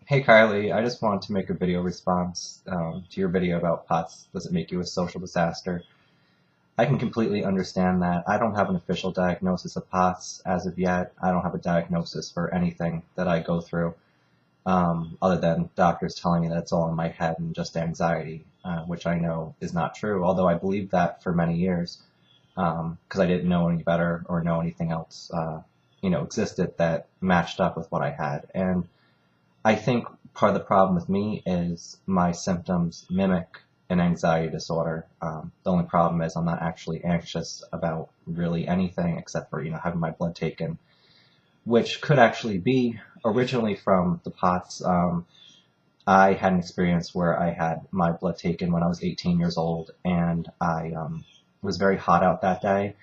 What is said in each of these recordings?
Hey Kylie, I just wanted to make a video response to your video about POTS. Does it make you a social disaster? I can completely understand that. I don't have an official diagnosis of POTS as of yet. I don't have a diagnosis for anything that I go through, other than doctors telling me that it's all in my head and just anxiety, which I know is not true, although I believed that for many years because I didn't know any better or know anything else, existed that matched up with what I had. And I think part of the problem with me is my symptoms mimic an anxiety disorder. The only problem is I'm not actually anxious about really anything except for, having my blood taken, which could actually be originally from the POTS. I had an experience where I had my blood taken when I was 18 years old, and I was very hot out that day,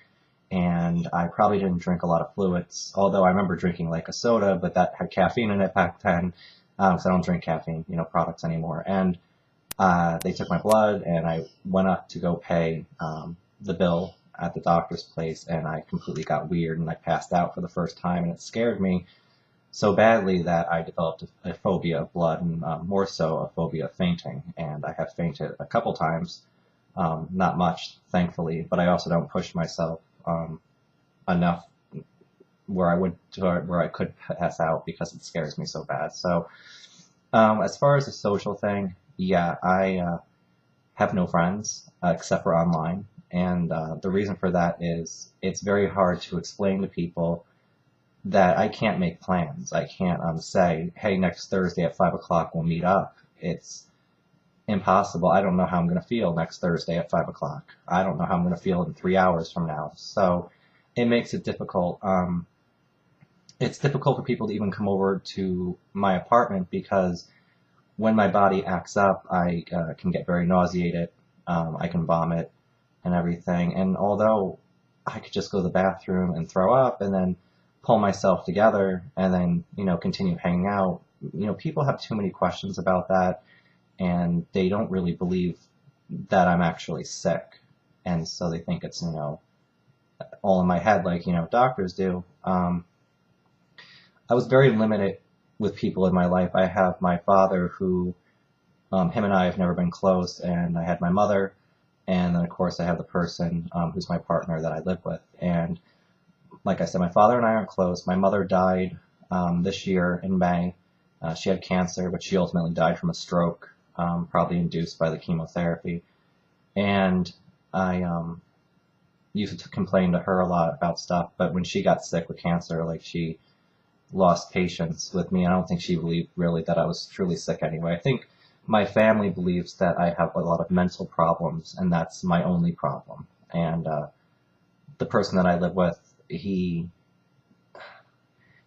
and I probably didn't drink a lot of fluids, although I remember drinking like a soda, but that had caffeine in it back then, because I don't drink caffeine, products anymore. And they took my blood, and I went up to go pay the bill at the doctor's place, and I completely got weird, and I passed out for the first time, and it scared me so badly that I developed a phobia of blood, and more so a phobia of fainting. And I have fainted a couple times, not much, thankfully, but I also don't push myself enough where I could pass out because it scares me so bad. So as far as the social thing, yeah, I have no friends except for online, and the reason for that is it's very hard to explain to people that I can't make plans. I can't say, hey, next Thursday at 5 o'clock we'll meet up. It's impossible. I don't know how I'm going to feel next Thursday at 5 o'clock. I don't know how I'm going to feel in 3 hours from now. So it makes it difficult. It's difficult for people to even come over to my apartment because when my body acts up, I can get very nauseated. I can vomit and everything. And although I could just go to the bathroom and throw up and then pull myself together and then, continue hanging out, people have too many questions about that, and they don't really believe that I'm actually sick. And so they think it's, all in my head like, doctors do. I was very limited with people in my life. I have my father who, him and I have never been close, and I had my mother, and then of course I have the person who's my partner that I live with. And like I said, my father and I aren't close. My mother died this year in May. She had cancer, but she ultimately died from a stroke, probably induced by the chemotherapy. And I used to complain to her a lot about stuff, but when she got sick with cancer, like she lost patience with me. I don't think she believed really that I was truly sick anyway. I think my family believes that I have a lot of mental problems, and that's my only problem. And the person that I live with, he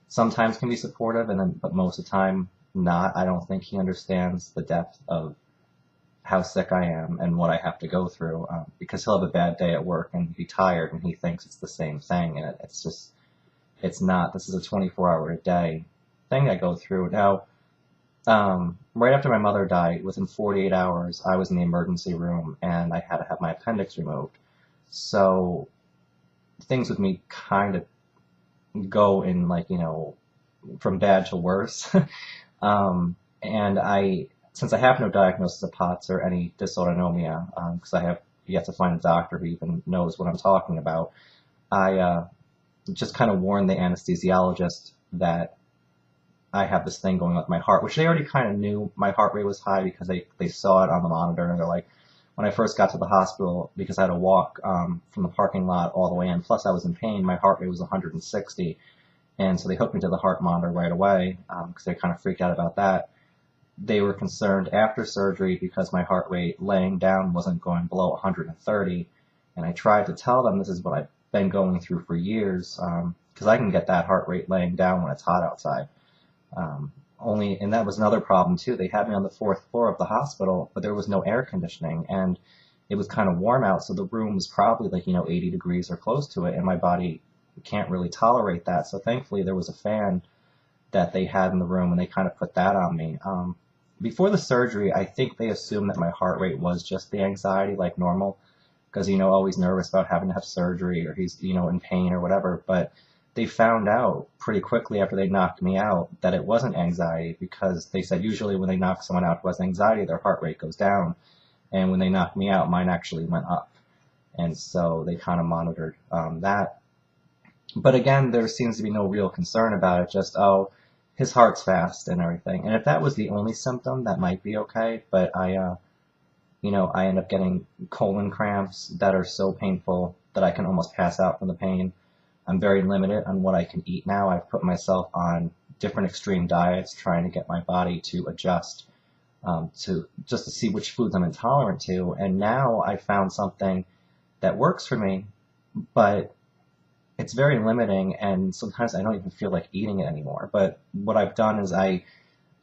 sometimes can be supportive, but most of the time not. I don't think he understands the depth of how sick I am and what I have to go through, because he'll have a bad day at work and be tired, and he thinks it's the same thing, and it's just, it's not. This is a 24-hour-a-day thing I go through. Now, right after my mother died, within 48 hours, I was in the emergency room, and I had to have my appendix removed. So things with me kind of go in from bad to worse. And since I have no diagnosis of POTS or any dysautonomia, because I have yet to find a doctor who even knows what I'm talking about, I just kind of warned the anesthesiologist that I have this thing going on with my heart, which they already kind of knew my heart rate was high because they saw it on the monitor, and they're like, when I first got to the hospital, because I had to walk from the parking lot all the way in, plus I was in pain, my heart rate was 160, and so they hooked me to the heart monitor right away because they kind of freaked out about that. They were concerned after surgery because my heart rate laying down wasn't going below 130, and I tried to tell them this is what I've been going through for years, because I can get that heart rate laying down when it's hot outside. And that was another problem too. They had me on the fourth floor of the hospital, but there was no air conditioning, and it was kind of warm out, so the room was probably 80 degrees or close to it, and my body can't really tolerate that. So thankfully there was a fan that they had in the room, and they kind of put that on me. Before the surgery, I think they assumed that my heart rate was just the anxiety, like normal, because always nervous about having to have surgery, or he's in pain or whatever. But they found out pretty quickly after they knocked me out that it wasn't anxiety, because they said usually when they knock someone out who has anxiety, their heart rate goes down. And when they knocked me out, mine actually went up. And so they kind of monitored that. But again, there seems to be no real concern about it, just, oh, his heart's fast and everything. And if that was the only symptom, that might be okay. But I end up getting colon cramps that are so painful that I can almost pass out from the pain. I'm very limited on what I can eat now. I've put myself on different extreme diets, trying to get my body to adjust to see which foods I'm intolerant to. And now I found something that works for me, but it's very limiting, and sometimes I don't even feel like eating it anymore. But what I've done is I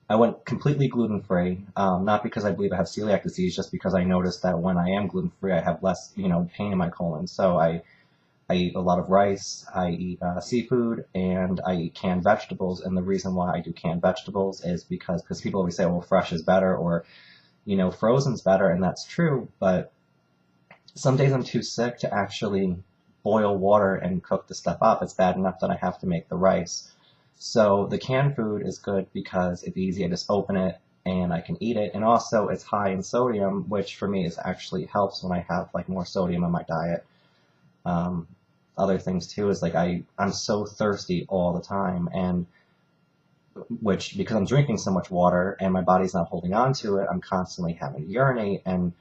went completely gluten-free, not because I believe I have celiac disease, just because I noticed that when I am gluten-free, I have less, pain in my colon. So I eat a lot of rice, I eat seafood, and I eat canned vegetables. And the reason why I do canned vegetables is because people always say, well, fresh is better, or, frozen's better, and that's true. But some days I'm too sick to actually boil water and cook the stuff up. It's bad enough that I have to make the rice. So the canned food is good because it's easy. I just open it and I can eat it. And also it's high in sodium, which for me is actually helps when I have like more sodium in my diet. Other things too is like I'm so thirsty all the time, and which, because I'm drinking so much water and my body's not holding on to it, I'm constantly having to urinate, and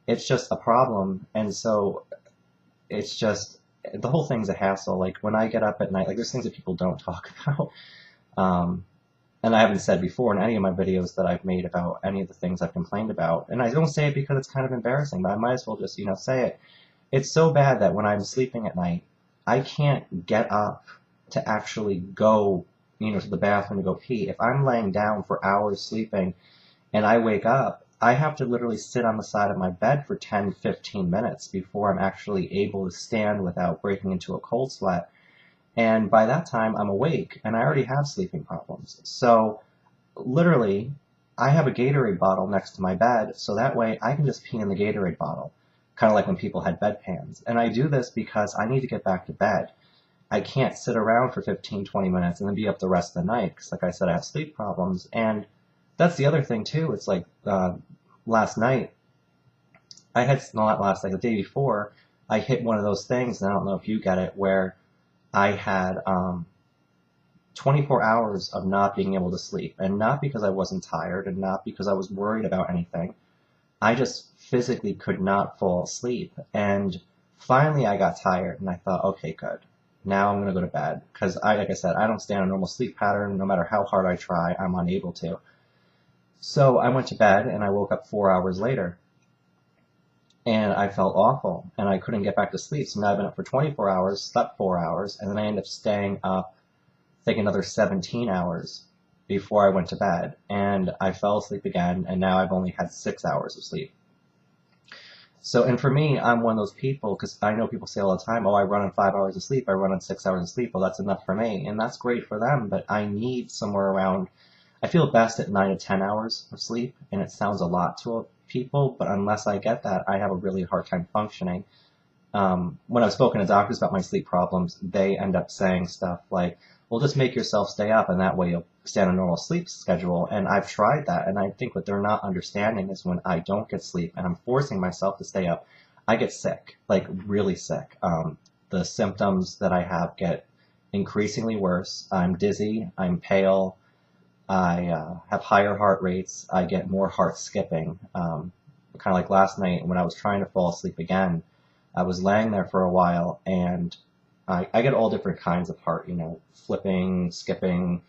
it's just a problem. And so it's just, the whole thing's a hassle. Like when I get up at night, like there's things that people don't talk about. And I haven't said before in any of my videos that I've made about any of the things I've complained about. And I don't say it because it's kind of embarrassing, but I might as well just, say it. It's so bad that when I'm sleeping at night, I can't get up to actually go, to the bathroom to go pee. If I'm laying down for hours sleeping and I wake up, I have to literally sit on the side of my bed for 10, 15 minutes before I'm actually able to stand without breaking into a cold sweat. And by that time, I'm awake and I already have sleeping problems. So literally, I have a Gatorade bottle next to my bed, so that way I can just pee in the Gatorade bottle, kind of like when people had bedpans. And I do this because I need to get back to bed. I can't sit around for 15, 20 minutes and then be up the rest of the night, because like I said, I have sleep problems. And that's the other thing too. It's like last night, not last night, the day before, I hit one of those things, and I don't know if you get it, where I had 24 hours of not being able to sleep. And not because I wasn't tired and not because I was worried about anything. I just physically could not fall asleep. And finally I got tired and I thought, okay, good. Now I'm going to go to bed. Because like I said, I don't stay on a normal sleep pattern. No matter how hard I try, I'm unable to. So I went to bed and I woke up 4 hours later. And I felt awful and I couldn't get back to sleep. So now I've been up for 24 hours, slept 4 hours, and then I ended up staying up, I think, another 17 hours before I went to bed. And I fell asleep again, and now I've only had 6 hours of sleep. So, and for me, I'm one of those people, because I know people say all the time, oh, I run on 5 hours of sleep, I run on 6 hours of sleep. Well, that's enough for me. And that's great for them, but I need somewhere around, I feel best at 9 to 10 hours of sleep, and it sounds a lot to people, but unless I get that, I have a really hard time functioning. When I've spoken to doctors about my sleep problems, they end up saying stuff like, well, just make yourself stay up, and that way you'll stay on a normal sleep schedule. And I've tried that, and I think what they're not understanding is when I don't get sleep and I'm forcing myself to stay up, I get sick, like really sick. The symptoms that I have get increasingly worse. I'm dizzy, I'm pale, I have higher heart rates, I get more heart skipping. Kind of like last night when I was trying to fall asleep again, I was laying there for a while, and I get all different kinds of heart, flipping, skipping,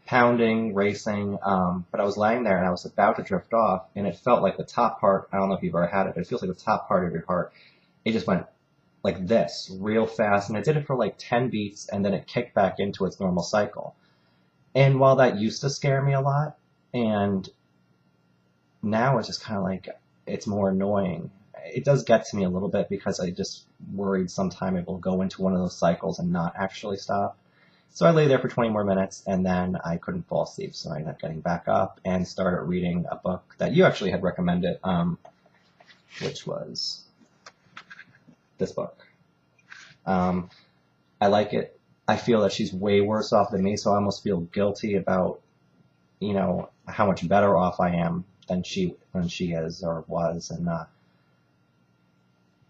pounding, racing. But I was laying there and I was about to drift off, and it felt like the top part, I don't know if you've ever had it, but it feels like the top part of your heart, it just went like this real fast. And it did it for like 10 beats, and then it kicked back into its normal cycle. And while that used to scare me a lot, and now it's just kind of like, it's more annoying. It does get to me a little bit because I just worried sometime it will go into one of those cycles and not actually stop. So I lay there for 20 more minutes, and then I couldn't fall asleep, so I ended up getting back up and started reading a book that you actually had recommended, which was this book. I like it. I feel that she's way worse off than me, so I almost feel guilty about, how much better off I am than she is or was. And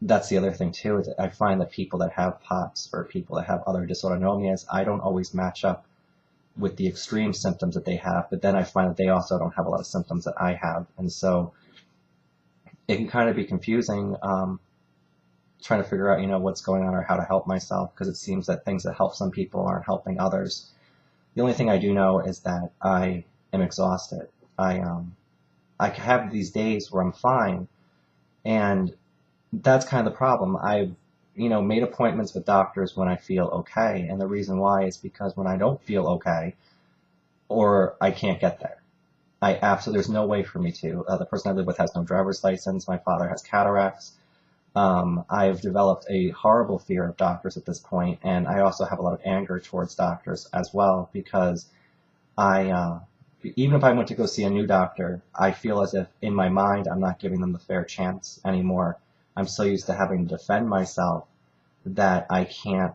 that's the other thing too, is I find that people that have POTS or people that have other dysautonomias, I don't always match up with the extreme symptoms that they have, but then I find that they also don't have a lot of symptoms that I have. And so it can kind of be confusing, trying to figure out, what's going on or how to help myself, because it seems that things that help some people aren't helping others. The only thing I do know is that I am exhausted. I have these days where I'm fine, and that's kind of the problem. I've, made appointments with doctors when I feel okay, and the reason why is because when I don't feel okay, or I can't get there, there's no way for me to. The person I live with has no driver's license. My father has cataracts. I've developed a horrible fear of doctors at this point, and I also have a lot of anger towards doctors as well, because even if I went to go see a new doctor, I feel as if in my mind I'm not giving them the fair chance anymore. I'm so used to having to defend myself that I can't,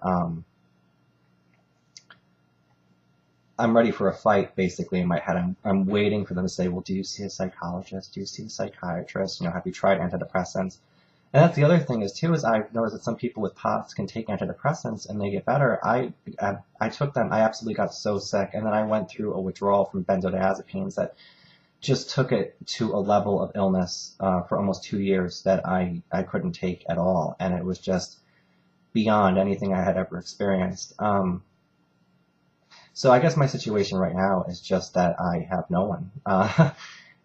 I'm ready for a fight basically in my head. I'm waiting for them to say, well, do you see a psychologist? Do you see a psychiatrist? Have you tried antidepressants? And that's the other thing is too, is I've noticed that some people with POTS can take antidepressants and they get better. I took them. I absolutely got so sick. And then I went through a withdrawal from benzodiazepines that just took it to a level of illness for almost 2 years that I couldn't take at all. And it was just beyond anything I had ever experienced. So I guess my situation right now is just that I have no one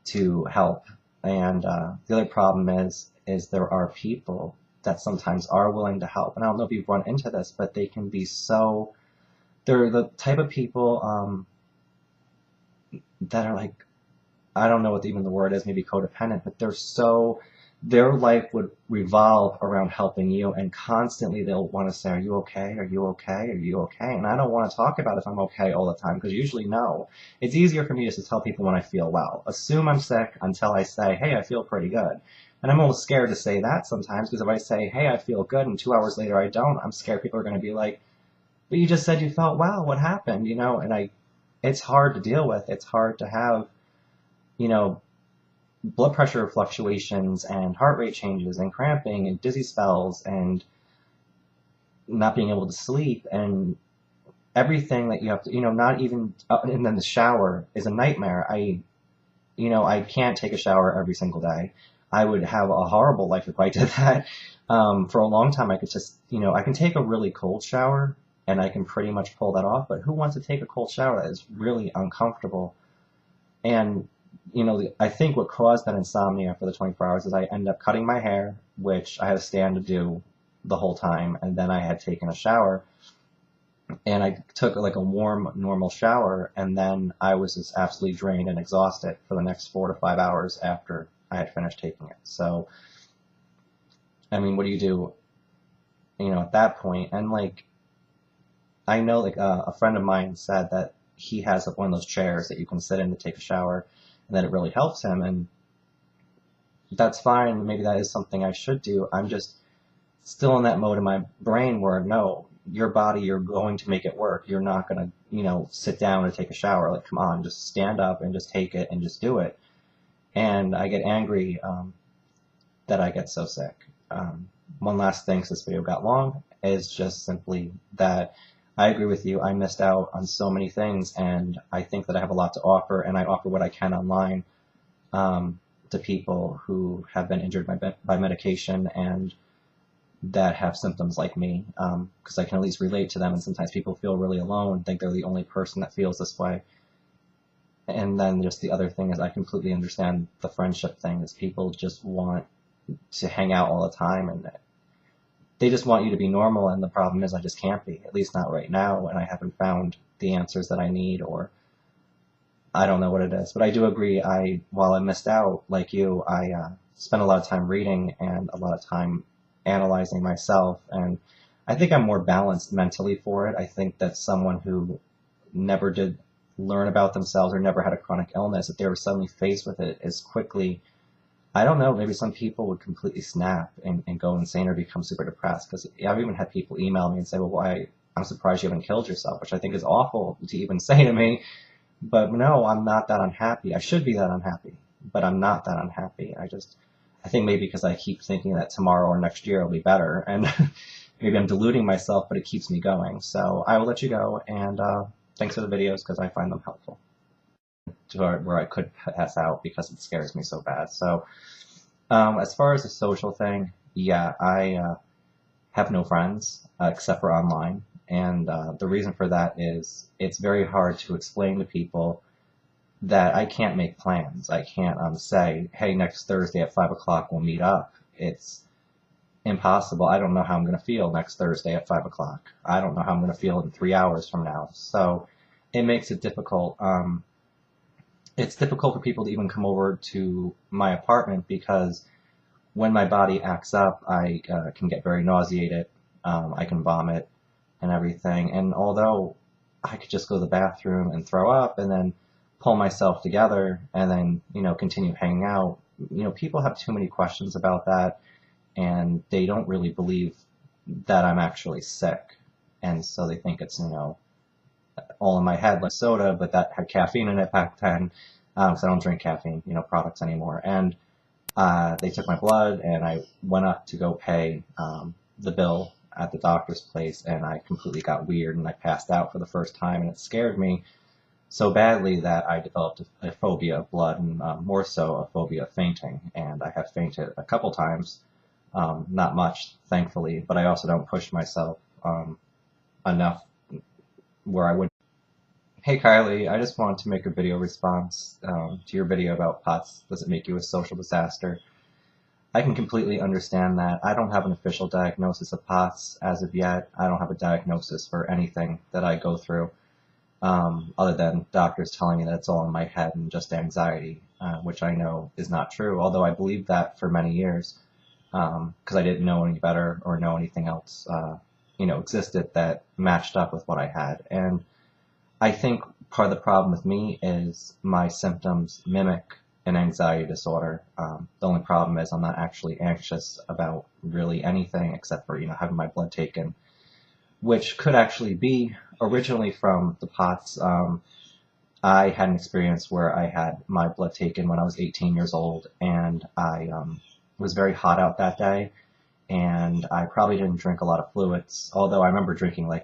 to help. And the other problem is there are people that sometimes are willing to help. And I don't know if you've run into this, but they can be they're the type of people that are like, I don't know what even the word is, maybe codependent, but their life would revolve around helping you, and constantly they'll want to say, are you okay? Are you okay? Are you okay? And I don't want to talk about if I'm okay all the time, because usually no. It's easier for me just to tell people when I feel well. Assume I'm sick until I say, hey, I feel pretty good. And I'm almost scared to say that sometimes, because if I say, hey, I feel good, and 2 hours later I don't, I'm scared people are going to be like, but you just said you felt well. What happened? And it's hard to deal with. It's hard to have, blood pressure fluctuations and heart rate changes and cramping and dizzy spells and not being able to sleep and everything that you have to, not even, and then the shower is a nightmare. I can't take a shower every single day. I would have a horrible life if I did that. For a long time, I could just, I can take a really cold shower and I can pretty much pull that off, but who wants to take a cold shower? That is really uncomfortable. And I think what caused that insomnia for the 24 hours is I ended up cutting my hair, which I had to stand to do the whole time, and then I had taken a shower, and I took like a warm, normal shower, and then I was just absolutely drained and exhausted for the next 4 to 5 hours after I had finished taking it. So, I mean, what do you do, at that point? And like, I know like a friend of mine said that he has one of those chairs that you can sit in to take a shower, and that it really helps him, and that's fine. Maybe that is something I should do. I'm just still in that mode in my brain where, no, your body, you're going to make it work. You're not going to, sit down and take a shower. Like, come on, just stand up and just take it and just do it. And I get angry that I get so sick. One last thing, since this video got long, is just simply that I agree with you. I missed out on so many things, and I think that I have a lot to offer, and I offer what I can online to people who have been injured by medication and that have symptoms like me, because I can at least relate to them, and sometimes people feel really alone, think they're the only person that feels this way. And then just the other thing is I completely understand the friendship thing, is people just want to hang out all the time, and they just want you to be normal, and the problem is I just can't be, at least not right now, and I haven't found the answers that I need, or I don't know what it is. But I do agree, while I missed out, like you, I spent a lot of time reading and a lot of time analyzing myself, and I think I'm more balanced mentally for it. I think that someone who never did learn about themselves or never had a chronic illness, if they were suddenly faced with it as quickly, I don't know, maybe some people would completely snap and go insane or become super depressed. Because I've even had people email me and say, well, I'm surprised you haven't killed yourself, which I think is awful to even say to me. But no, I'm not that unhappy. I should be that unhappy, but I'm not that unhappy. I think maybe because I keep thinking that tomorrow or next year will be better, and maybe I'm deluding myself, but it keeps me going. So I will let you go, and thanks for the videos because I find them helpful to where I could pass out because it scares me so bad. So as far as the social thing, yeah, I have no friends except for online. And the reason for that is it's very hard to explain to people that I can't make plans. I can't say, hey, next Thursday at 5 o'clock we'll meet up. It's impossible. I don't know how I'm going to feel next Thursday at 5 o'clock. I don't know how I'm going to feel in 3 hours from now. So it makes it difficult. It's difficult for people to even come over to my apartment because when my body acts up, I can get very nauseated. I can vomit and everything. And although I could just go to the bathroom and throw up and then pull myself together and then, continue hanging out, people have too many questions about that and they don't really believe that I'm actually sick. And so they think it's, all in my head like soda, but that had caffeine in it back then. So I don't drink caffeine, products anymore. And they took my blood and I went up to go pay the bill at the doctor's place and I completely got weird and I passed out for the first time and it scared me so badly that I developed a phobia of blood and more so a phobia of fainting. And I have fainted a couple times, not much, thankfully, but I also don't push myself enough where I would. Hey Kylie, I just wanted to make a video response to your video about POTS. Does it make you a social disaster? I can completely understand that. I don't have an official diagnosis of POTS as of yet. I don't have a diagnosis for anything that I go through, other than doctors telling me that it's all in my head and just anxiety, which I know is not true, although I believed that for many years because I didn't know any better or know anything else existed that matched up with what I had. And I think part of the problem with me is my symptoms mimic an anxiety disorder. The only problem is I'm not actually anxious about really anything except for, having my blood taken, which could actually be originally from the POTS. I had an experience where I had my blood taken when I was 18 years old, and I was very hot out that day, and I probably didn't drink a lot of fluids, although I remember drinking like